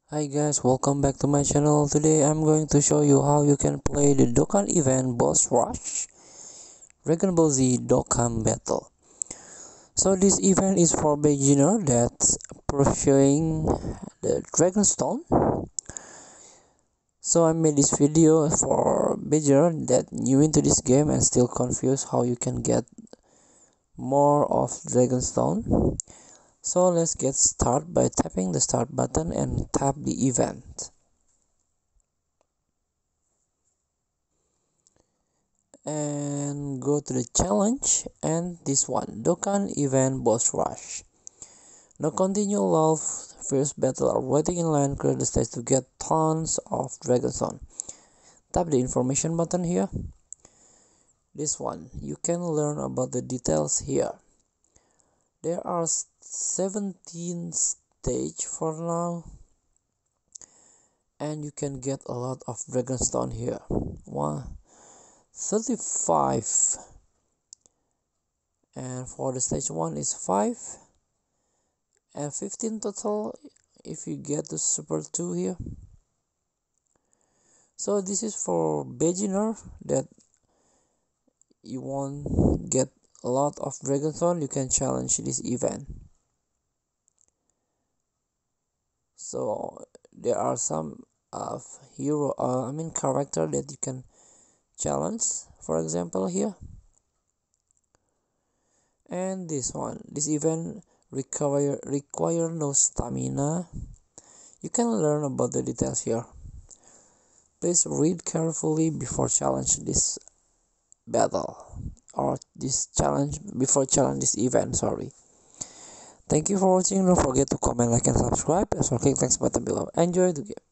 Hi guys, welcome back to my channel. Today I'm going to show you how you can play the Dokkan event Boss Rush Dragon Ball Z Dokkan Battle. So this event is for beginner that's pursuing the Dragon Stone. So I made this video for beginner that new into this game and still confused how you can get more of Dragon Stone. So let's get started by tapping the start button and tap the event. And go to the challenge and this one, Dokkan event boss rush. Now continue love first battle or waiting in line, clear the stage to get tons of Dragon Stone. Tap the information button here. This one, you can learn about the details here. There are 17 stage for now, and you can get a lot of Dragon Stone here. 35, and for the stage 1 is 5 and 15 total if you get the super 2 here. So this is for beginner that you won't get a lot of Dragon Stone. You can challenge this event. So there are some of character that you can challenge, for example here. And this one, this event require no stamina. You can learn about the details here. Please read carefully before challenge this battle or this challenge before challenge this event. Sorry. Thank you for watching. Don't forget to comment, like, and subscribe. Also click thanks button below. Enjoy the game.